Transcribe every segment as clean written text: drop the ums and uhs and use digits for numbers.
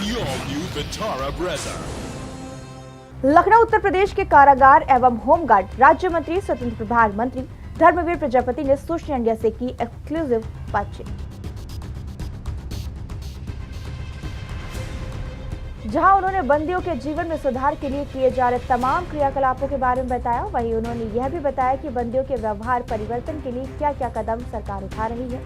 the all-new Vitara Brezza. Lucknow Uttar Pradesh के कारागार एवं होमगार्ड राज्य मंत्री स्वतंत्र प्रभार मंत्री धर्मवीर प्रजापति ने सोशल इंडिया से की एक्सक्लूसिव बातचीत। जहां उन्होंने बंदियों के जीवन में सुधार के लिए किए जा रहे तमाम क्रियाकलापों के बारे में बताया, वहीं उन्होंने यह भी बताया कि बंदियों के व्यवहार परिवर्तन के लिए क्या क्या कदम सरकार उठा रही है।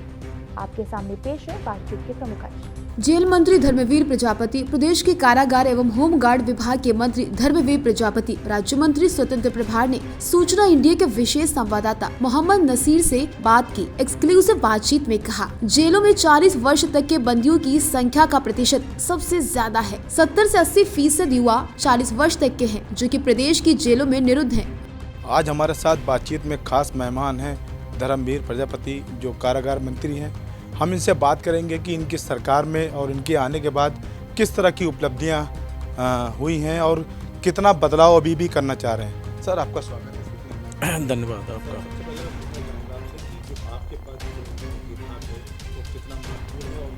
आपके सामने पेश है बातचीत के प्रमुख अंश। जेल मंत्री धर्मवीर प्रजापति, प्रदेश के कारागार एवं होमगार्ड विभाग के मंत्री धर्मवीर प्रजापति, राज्य मंत्री स्वतंत्र प्रभार ने सूचना इंडिया के विशेष संवाददाता मोहम्मद नसीर से बात की। एक्सक्लूसिव बातचीत में कहा, जेलों में 40 वर्ष तक के बंदियों की संख्या का प्रतिशत सबसे ज्यादा है। 70 से 80% युवा 40 वर्ष तक के हैं, जो कि प्रदेश की जेलों में निरुद्ध हैं। आज हमारे साथ बातचीत में खास मेहमान हैं धर्मवीर प्रजापति, जो कारागार मंत्री हैं। हम इनसे बात करेंगे कि इनकी सरकार में और इनके आने के बाद किस तरह की उपलब्धियां हुई हैं और कितना बदलाव अभी भी करना चाह रहे हैं। सर, आपका स्वागत है। धन्यवाद आपका। आपके पास कितना महत्वपूर्ण है और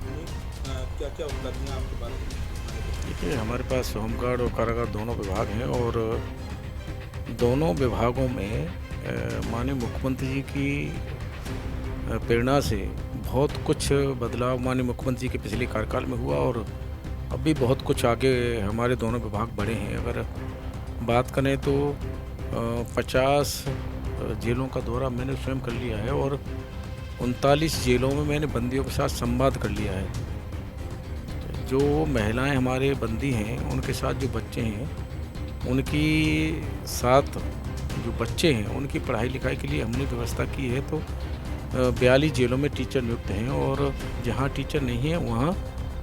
क्या-क्या उपलब्धियां आपके पास? देखिए, हमारे पास होमगार्ड और कारागार दोनों विभाग हैं और दोनों विभागों में माननीय मुख्यमंत्री जी की प्रेरणा से बहुत कुछ बदलाव माननीय मुख्यमंत्री के पिछले कार्यकाल में हुआ और अभी बहुत कुछ आगे हमारे दोनों विभाग बढ़े हैं। अगर बात करें तो 50 जेलों का दौरा मैंने स्वयं कर लिया है और 39 जेलों में मैंने बंदियों के साथ संवाद कर लिया है। जो महिलाएं हमारे बंदी हैं, उनके साथ जो बच्चे हैं, उनकी साथ जो बच्चे हैं, उनकी पढ़ाई लिखाई के लिए हमने व्यवस्था की है। तो 42 जेलों में टीचर नियुक्त हैं और जहाँ टीचर नहीं है वहाँ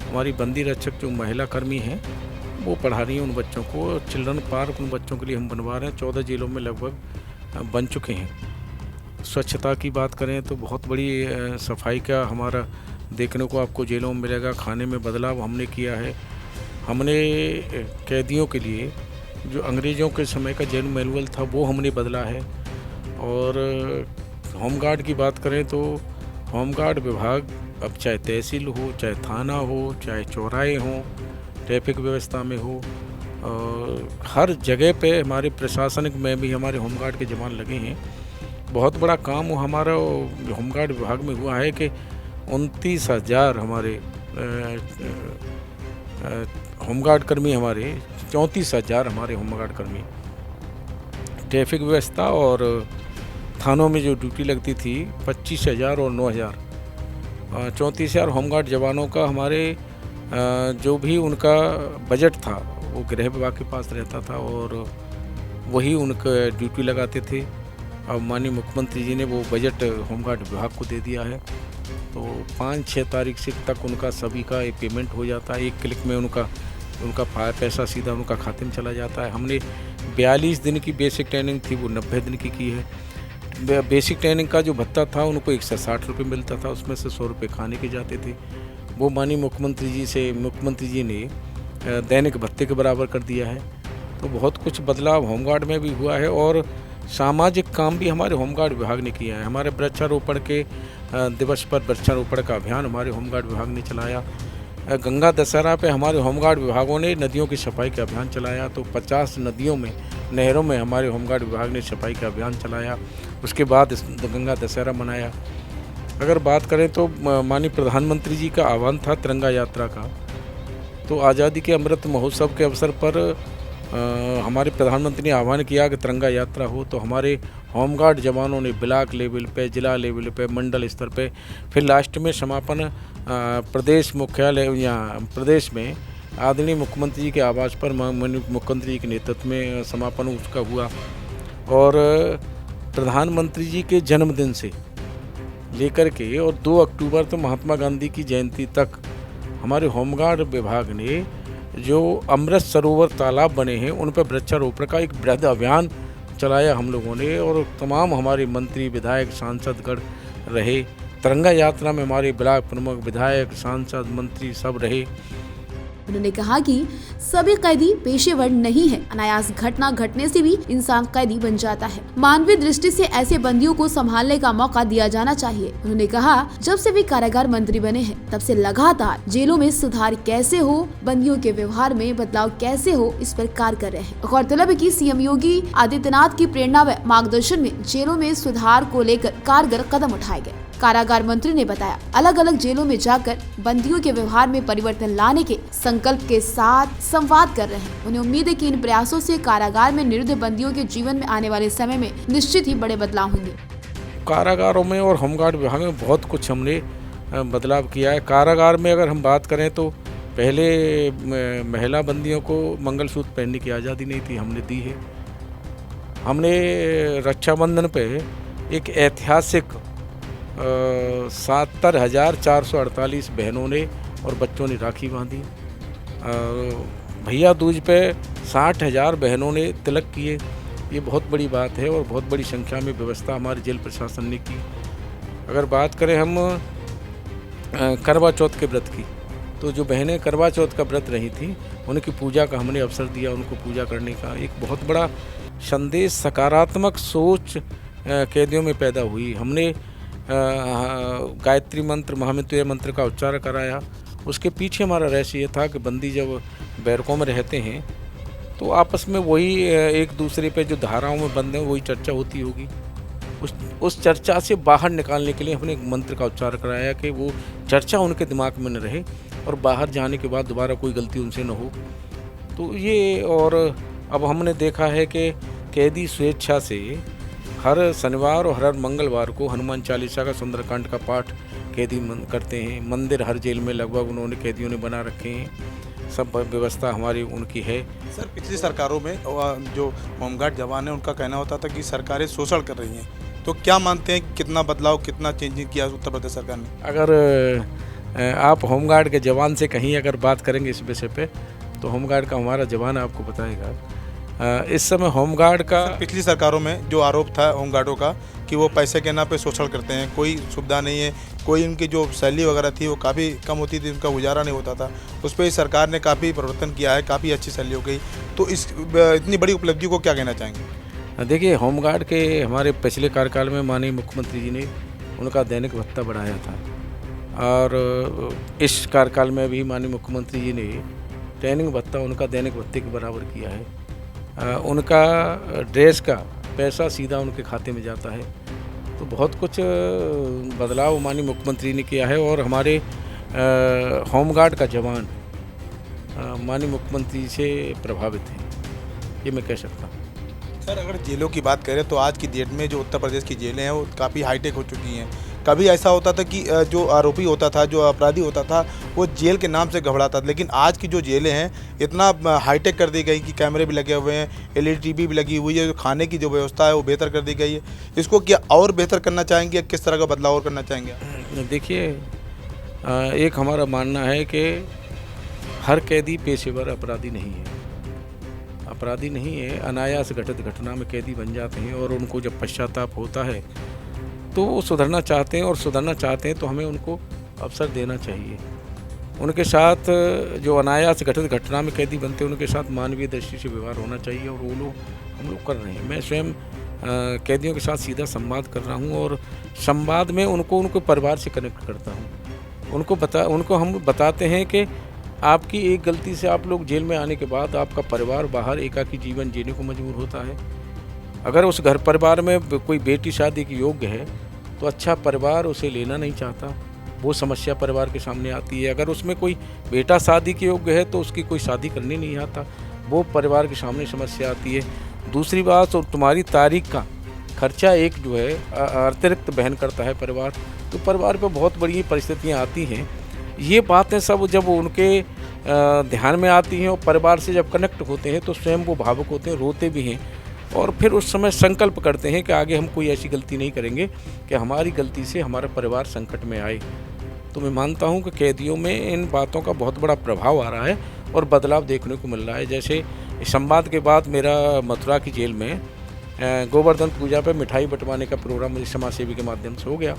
हमारी बंदी रक्षक जो महिला कर्मी हैं वो पढ़ा रही हैं उन बच्चों को। चिल्ड्रन पार्क उन बच्चों के लिए हम बनवा रहे हैं। 14 जेलों में लगभग बन चुके हैं। स्वच्छता की बात करें तो बहुत बड़ी सफाई का हमारा देखने को आपको जेलों में मिलेगा। खाने में बदलाव हमने किया है। हमने कैदियों के लिए जो अंग्रेज़ों के समय का जेल मैनुअल था वो हमने बदला है। और होमगार्ड की बात करें तो होमगार्ड विभाग अब चाहे तहसील हो, चाहे थाना हो, चाहे चौराहे हों, ट्रैफिक व्यवस्था में हो, हर जगह पे हमारे प्रशासनिक में भी हमारे होमगार्ड के जवान लगे हैं। बहुत बड़ा काम हमारा होमगार्ड विभाग में हुआ है कि 29,000 हमारे होमगार्ड कर्मी, हमारे 34,000 हमारे होमगार्ड कर्मी ट्रैफिक व्यवस्था और थानों में जो ड्यूटी लगती थी 25,000 और 9,000 34,000 होमगार्ड जवानों का हमारे जो भी उनका बजट था वो गृह विभाग के पास रहता था और वही उनका ड्यूटी लगाते थे। अब माननीय मुख्यमंत्री जी ने वो बजट होमगार्ड विभाग को दे दिया है। तो 5-6 तारीख से तक उनका सभी का एक पेमेंट हो जाता है। एक क्लिक में उनका पैसा सीधा उनका खाते में चला जाता है। हमने 42 दिन की बेसिक ट्रेनिंग थी वो 90 दिन की है। बेसिक ट्रेनिंग का जो भत्ता था उनको 160 रुपये मिलता था, उसमें से 100 रुपये खाने के जाते थे। वो माननीय मुख्यमंत्री जी ने दैनिक भत्ते के बराबर कर दिया है। तो बहुत कुछ बदलाव होमगार्ड में भी हुआ है और सामाजिक काम भी हमारे होमगार्ड विभाग ने किया है। हमारे वृक्षारोपण के दिवस पर वृक्षारोपण का अभियान हमारे होमगार्ड विभाग ने चलाया। गंगा दशहरा पे हमारे होमगार्ड विभागों ने नदियों की सफाई का अभियान चलाया। तो 50 नदियों में, नहरों में हमारे होमगार्ड विभाग ने सफाई का अभियान चलाया। उसके बाद गंगा दशहरा मनाया। अगर बात करें तो माननीय प्रधानमंत्री जी का आह्वान था तिरंगा यात्रा का। तो आज़ादी के अमृत महोत्सव के अवसर पर हमारे प्रधानमंत्री ने आह्वान किया कि तिरंगा यात्रा हो। तो हमारे होमगार्ड जवानों ने ब्लॉक लेवल पे, जिला लेवल पे, मंडल स्तर पे, फिर लास्ट में समापन प्रदेश मुख्यालय यहाँ प्रदेश में आदरणीय मुख्यमंत्री जी के आवास पर मुख्यमंत्री जी के नेतृत्व में समापन उसका हुआ। और प्रधानमंत्री जी के जन्मदिन से लेकर के और 2 अक्टूबर तो महात्मा गांधी की जयंती तक हमारे होमगार्ड विभाग ने जो अमृत सरोवर तालाब बने हैं उन पर वृक्षारोपण का एक बृहद अभियान चलाया हम लोगों ने। और तमाम हमारे मंत्री, विधायक, सांसदगण रहे। तिरंगा यात्रा में हमारे ब्लॉक प्रमुख, विधायक, सांसद, मंत्री सब रहे। उन्होंने कहा कि सभी कैदी पेशेवर नहीं है। अनायास घटना घटने से भी इंसान कैदी बन जाता है। मानवीय दृष्टि से ऐसे बंदियों को संभालने का मौका दिया जाना चाहिए। उन्होंने कहा, जब से वे कारागार मंत्री बने हैं तब से लगातार जेलों में सुधार कैसे हो, बंदियों के व्यवहार में बदलाव कैसे हो, इस पर कार्य कर रहे हैं। गौरतलब है कि सीएम योगी आदित्यनाथ की प्रेरणा व मार्गदर्शन में जेलों में सुधार को लेकर कारगर कदम उठाए गए। कारागार मंत्री ने बताया, अलग अलग जेलों में जाकर बंदियों के व्यवहार में परिवर्तन लाने के संकल्प के साथ संवाद कर रहे हैं। उन्हें उम्मीद है कि इन प्रयासों से कारागार में निरुद्ध बंदियों के जीवन में आने वाले समय में निश्चित ही बड़े बदलाव होंगे। कारागारों में और होमगार्ड विभाग में बहुत कुछ हमने बदलाव किया है। कारागार में अगर हम बात करें तो पहले महिला बंदियों को मंगलसूत्र पहनने की आज़ादी नहीं थी, हमने दी है। हमने रक्षाबंधन पे एक ऐतिहासिक 77,448 बहनों ने और बच्चों ने राखी बांधी। भैया दूज पे 60,000 बहनों ने तिलक किए। ये बहुत बड़ी बात है और बहुत बड़ी संख्या में व्यवस्था हमारे जेल प्रशासन ने की। अगर बात करें हम करवा चौथ के व्रत की, तो जो बहनें करवा चौथ का व्रत रही थी उनकी पूजा का हमने अवसर दिया, उनको पूजा करने का। एक बहुत बड़ा संदेश, सकारात्मक सोच कैदियों में पैदा हुई। हमने गायत्री मंत्र, महामृत्युंजय मंत्र का उच्चारण कराया। उसके पीछे हमारा रहस्य ये था कि बंदी जब बैरकों में रहते हैं तो आपस में वही एक दूसरे पे जो धाराओं में बंद हैं वही चर्चा होती होगी। उस चर्चा से बाहर निकालने के लिए हमने एक मंत्र का उच्चारण कराया कि वो चर्चा उनके दिमाग में न रहे और बाहर जाने के बाद दोबारा कोई गलती उनसे न हो। तो ये, और अब हमने देखा है कि कैदी स्वेच्छा से हर शनिवार और हर मंगलवार को हनुमान चालीसा का, सुंदरकांड का पाठ कैदी करते हैं। मंदिर हर जेल में लगभग उन्होंने कैदियों ने बना रखे हैं। सब व्यवस्था हमारी उनकी है। सर, पिछली सरकारों में जो होमगार्ड जवान है उनका कहना होता था कि सरकारें शोषण कर रही हैं, तो क्या मानते हैं कितना बदलाव, कितना चेंजिंग किया उत्तर प्रदेश सरकार ने? अगर आप होमगार्ड के जवान से कहीं अगर बात करेंगे इस विषय पे तो होमगार्ड का हमारा जवान आपको बताएगा। इस समय होमगार्ड का पिछली सरकारों में जो आरोप था होमगार्डों का कि वो पैसे के नाम पे शोषण करते हैं, कोई सुविधा नहीं है, कोई उनकी जो सैलरी वगैरह थी वो काफ़ी कम होती थी, उनका गुजारा नहीं होता था। उस पर सरकार ने काफ़ी परिवर्तन किया है, काफ़ी अच्छी सैलरी हो गई। तो इस इतनी बड़ी उपलब्धि को क्या कहना चाहेंगे? देखिए, होमगार्ड के हमारे पिछले कार्यकाल में माननीय मुख्यमंत्री जी ने उनका दैनिक भत्ता बढ़ाया था और इस कार्यकाल में भी माननीय मुख्यमंत्री जी ने ट्रेनिंग भत्ता उनका दैनिक भत्ते के बराबर किया है। उनका ड्रेस का पैसा सीधा उनके खाते में जाता है। तो बहुत कुछ बदलाव माननीय मुख्यमंत्री ने किया है और हमारे होमगार्ड का जवान माननीय मुख्यमंत्री से प्रभावित है, ये मैं कह सकता हूँ। सर, अगर जेलों की बात करें तो आज की डेट में जो उत्तर प्रदेश की जेलें हैं वो काफ़ी हाईटेक हो चुकी हैं। कभी ऐसा होता था कि जो आरोपी होता था, जो अपराधी होता था, वो जेल के नाम से घबराता था, लेकिन आज की जो जेलें हैं इतना हाईटेक कर दी गई कि कैमरे भी लगे हुए हैं, LED टीवी भी लगी हुई है, जो खाने की जो व्यवस्था है वो बेहतर कर दी गई है। इसको क्या और बेहतर करना चाहेंगे, किस तरह का बदलाव और करना चाहेंगे? देखिए, एक हमारा मानना है कि हर कैदी पेशेवर अपराधी नहीं है, अपराधी नहीं है। अनायास घटित घटना में कैदी बन जाते हैं और उनको जब पश्चाताप होता है तो वो सुधरना चाहते हैं और सुधरना चाहते हैं तो हमें उनको अवसर देना चाहिए। उनके साथ जो अनायास घटित घटना में कैदी बनते हैं उनके साथ मानवीय दृष्टि से व्यवहार होना चाहिए और वो लोग हम लोग कर रहे हैं। मैं स्वयं कैदियों के साथ सीधा संवाद कर रहा हूँ और संवाद में उनको उनके परिवार से कनेक्ट करता हूँ। उनको हम बताते हैं कि आपकी एक गलती से आप लोग जेल में आने के बाद आपका परिवार बाहर एकाकी जीवन जीने को मजबूर होता है। अगर उस घर परिवार में कोई बेटी शादी के योग्य है तो अच्छा परिवार उसे लेना नहीं चाहता, वो समस्या परिवार के सामने आती है। अगर उसमें कोई बेटा शादी के योग्य है तो उसकी कोई शादी करने नहीं आता, वो परिवार के सामने समस्या आती है। दूसरी बात, और तुम्हारी तारीख का खर्चा एक जो है अतिरिक्त बहन करता है परिवार, तो परिवार पर बहुत बड़ी परिस्थितियाँ आती हैं। ये बातें सब जब उनके ध्यान में आती हैं और परिवार से जब कनेक्ट होते हैं तो स्वयं वो भावुक होते हैं, रोते भी हैं और फिर उस समय संकल्प करते हैं कि आगे हम कोई ऐसी गलती नहीं करेंगे कि हमारी गलती से हमारा परिवार संकट में आए। तो मैं मानता हूं कि कैदियों में इन बातों का बहुत बड़ा प्रभाव आ रहा है और बदलाव देखने को मिल रहा है। जैसे संवाद के बाद मेरा मथुरा की जेल में गोवर्धन पूजा पर मिठाई बंटवाने का प्रोग्राम मुझे समाज सेवी के माध्यम से हो गया।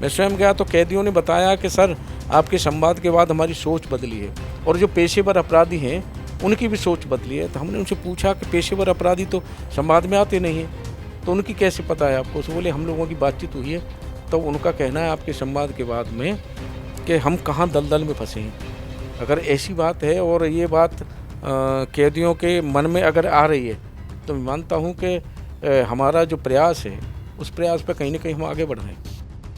मैं स्वयं गया तो कैदियों ने बताया कि सर, आपके संवाद के बाद हमारी सोच बदली है। और जो पेशेवर अपराधी हैं उनकी भी सोच बदली है। तो हमने उनसे पूछा कि पेशेवर अपराधी तो संवाद में आते नहीं हैं, तो उनकी कैसे पता है आपको? तो बोले हम लोगों की बातचीत हुई है, तो उनका कहना है आपके संवाद के बाद में कि हम कहाँ दलदल में फंसे हैं। अगर ऐसी बात है और ये बात कैदियों के मन में अगर आ रही है, तो मैं मानता हूँ कि हमारा जो प्रयास है उस प्रयास पर कहीं ना कहीं हम आगे बढ़ रहे हैं।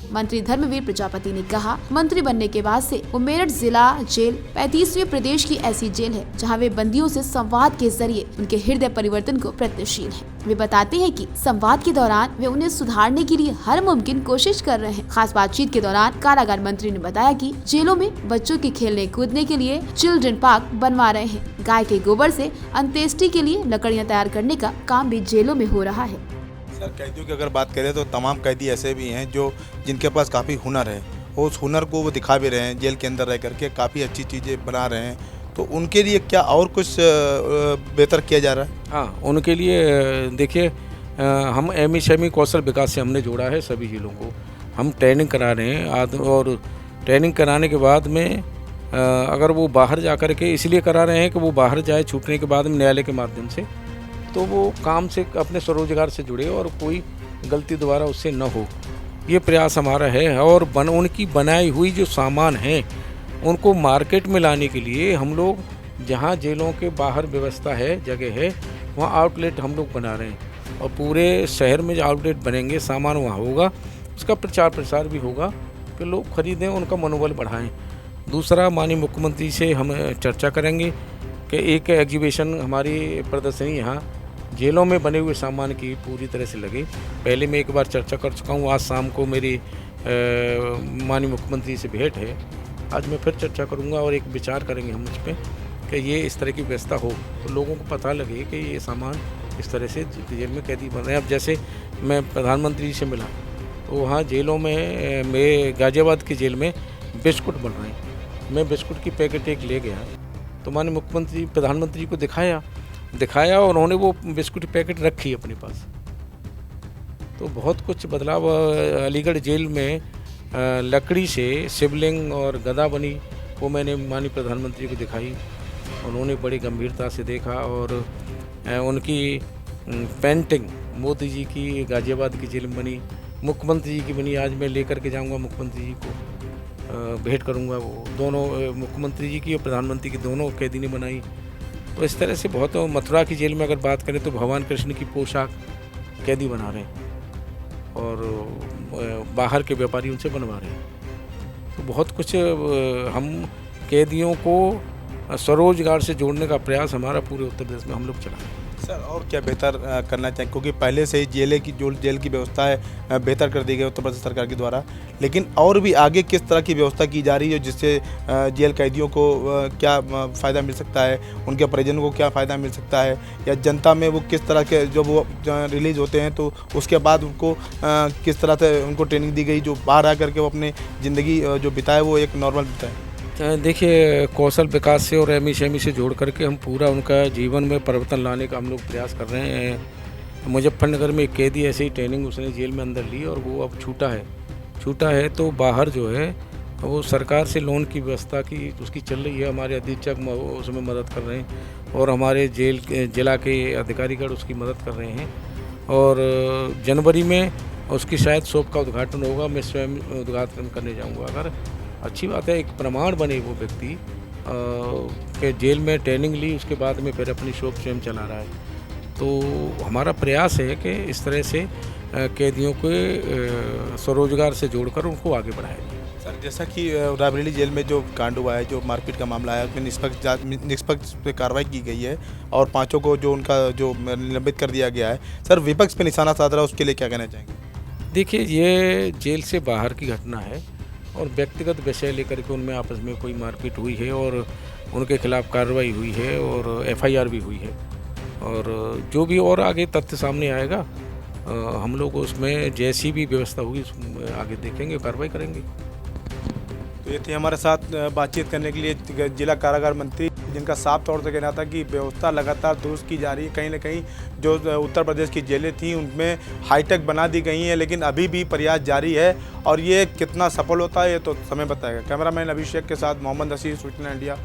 मंत्री धर्मवीर प्रजापति ने कहा, मंत्री बनने के बाद से वो मेरठ जिला जेल 35वें प्रदेश की ऐसी जेल है जहां वे बंदियों से संवाद के जरिए उनके हृदय परिवर्तन को प्रयत्नशील हैं। वे बताते हैं कि संवाद के दौरान वे उन्हें सुधारने के लिए हर मुमकिन कोशिश कर रहे हैं। खास बातचीत के दौरान कारागार मंत्री ने बताया कि जेलों में बच्चों के खेलने कूदने के लिए चिल्ड्रन पार्क बनवा रहे हैं। गाय के गोबर से अंत्येष्टि के लिए लकड़ियाँ तैयार करने का काम भी जेलों में हो रहा है। सर, कैदियों की अगर बात करें तो तमाम कैदी ऐसे भी हैं जो जिनके पास काफ़ी हुनर है, वो उस हुनर को वो दिखा भी रहे हैं, जेल के अंदर रह करके काफ़ी अच्छी चीज़ें बना रहे हैं। तो उनके लिए क्या और कुछ बेहतर किया जा रहा है? हाँ, उनके लिए देखिए, हम एमएसएमई कौशल विकास से हमने जोड़ा है सभी जिलों को। हम ट्रेनिंग करा रहे हैं और ट्रेनिंग कराने के बाद में अगर वो बाहर जा कर के इसलिए करा रहे हैं कि वो बाहर जाए छूटने के बाद में न्यायालय के माध्यम से, तो वो काम से अपने स्वरोजगार से जुड़े और कोई गलती दोबारा उससे न हो, ये प्रयास हमारा है। और उनकी बनाई हुई जो सामान है उनको मार्केट में लाने के लिए हम लोग जहाँ जेलों के बाहर व्यवस्था है, जगह है, वहाँ आउटलेट हम लोग बना रहे हैं और पूरे शहर में जो आउटलेट बनेंगे, सामान वहाँ होगा, उसका प्रचार प्रसार भी होगा कि लोग खरीदें, उनका मनोबल बढ़ाएं। दूसरा, माननीय मुख्यमंत्री से हम चर्चा करेंगे कि एक एग्जीबिशन, हमारी प्रदर्शनी यहाँ जेलों में बने हुए सामान की पूरी तरह से लगे। पहले मैं एक बार चर्चा कर चुका हूँ, आज शाम को मेरी माननीय मुख्यमंत्री से भेंट है, आज मैं फिर चर्चा करूँगा और एक विचार करेंगे हम उस पर कि ये इस तरह की व्यवस्था हो तो लोगों को पता लगे कि ये सामान इस तरह से जेल में कैदी बन रहे हैं। अब जैसे मैं प्रधानमंत्री से मिला तो वहाँ जेलों में, मैं गाजियाबाद की जेल में बिस्कुट बन रहे हैं, मैं बिस्कुट की पैकेट एक ले गया तो माननीय मुख्यमंत्री प्रधानमंत्री को दिखाया और उन्होंने वो बिस्कुट की पैकेट रखी अपने पास। तो बहुत कुछ बदलाव। अलीगढ़ जेल में लकड़ी से शिवलिंग और गदा बनी, वो मैंने माननीय प्रधानमंत्री को दिखाई, उन्होंने बड़ी गंभीरता से देखा। और उनकी पेंटिंग मोदी जी की गाजियाबाद की जेल में बनी, मुख्यमंत्री जी की बनी, आज मैं लेकर के जाऊंगा मुख्यमंत्री जी को, भेंट करूंगा। वो दोनों, मुख्यमंत्री जी की और प्रधानमंत्री की, दोनों कैदी ने बनाई। तो इस तरह से बहुत। मथुरा की जेल में अगर बात करें तो भगवान कृष्ण की पोशाक कैदी बना रहे हैं और बाहर के व्यापारी उनसे बनवा रहे हैं। तो बहुत कुछ हम कैदियों को स्वरोजगार से जोड़ने का प्रयास हमारा पूरे उत्तर प्रदेश में हम लोग चला रहे हैं। सर, और क्या बेहतर करना चाहिए? क्योंकि पहले से ही जेल की व्यवस्था है बेहतर कर दी गई उत्तर प्रदेश सरकार के द्वारा, लेकिन और भी आगे किस तरह की व्यवस्था की जा रही है जिससे जेल कैदियों को क्या फ़ायदा मिल सकता है, उनके परिजनों को क्या फ़ायदा मिल सकता है, या जनता में वो किस तरह के, जब वो रिलीज़ होते हैं तो उसके बाद उनको किस तरह से उनको ट्रेनिंग दी गई जो बाहर आ करके वो अपनी ज़िंदगी जो बिताए वो एक नॉर्मल बिताए? देखिए, कौशल विकास से और एमएसएमई से जोड़ करके हम पूरा उनका जीवन में परिवर्तन लाने का हम लोग प्रयास कर रहे हैं। मुजफ्फरनगर में एक कैदी ऐसे ही ट्रेनिंग उसने जेल में अंदर ली और वो अब छूटा है तो बाहर जो है वो सरकार से लोन की व्यवस्था की उसकी चल रही है। हमारे अधीक्षक उसमें मदद कर रहे हैं और हमारे जिला के अधिकारीगण उसकी मदद कर रहे हैं। और जनवरी में उसकी शायद शॉप का उद्घाटन होगा, मैं स्वयं उद्घाटन करने जाऊँगा। अगर अच्छी बात है, एक प्रमाण बने वो व्यक्ति के जेल में ट्रेनिंग ली, उसके बाद में फिर अपनी शॉप स्वयं चला रहा है। तो हमारा प्रयास है कि इस तरह से कैदियों को स्वरोजगार से जोड़कर उनको आगे बढ़ाया जाए। सर, जैसा कि रायबरेली जेल में जो कांड हुआ है, जो मारपीट का मामला है, उसमें निष्पक्ष कार्रवाई की गई है और 5 को जो उनका जो निलंबित कर दिया गया है। सर, विपक्ष पे निशाना साध रहा है, उसके लिए क्या कहना चाहेंगे? देखिए, ये जेल से बाहर की घटना है और व्यक्तिगत विषय लेकर के उनमें आपस में कोई मारपीट हुई है और उनके खिलाफ कार्रवाई हुई है और एफआईआर भी हुई है। और जो भी और आगे तथ्य सामने आएगा हम लोग उसमें जैसी भी व्यवस्था होगी आगे देखेंगे, कार्रवाई करेंगे। तो ये थे हमारे साथ बातचीत करने के लिए जिला कारागार मंत्री, जिनका साफ तौर से कहना था कि व्यवस्था लगातार दुरुस्त की जा रही है। कहीं ना कहीं जो उत्तर प्रदेश की जेलें थी उनमें हाईटेक बना दी गई हैं, लेकिन अभी भी प्रयास जारी है और ये कितना सफल होता है ये तो समय बताएगा। कैमरामैन अभिषेक के साथ मोहम्मद नसीर, सूचना इंडिया।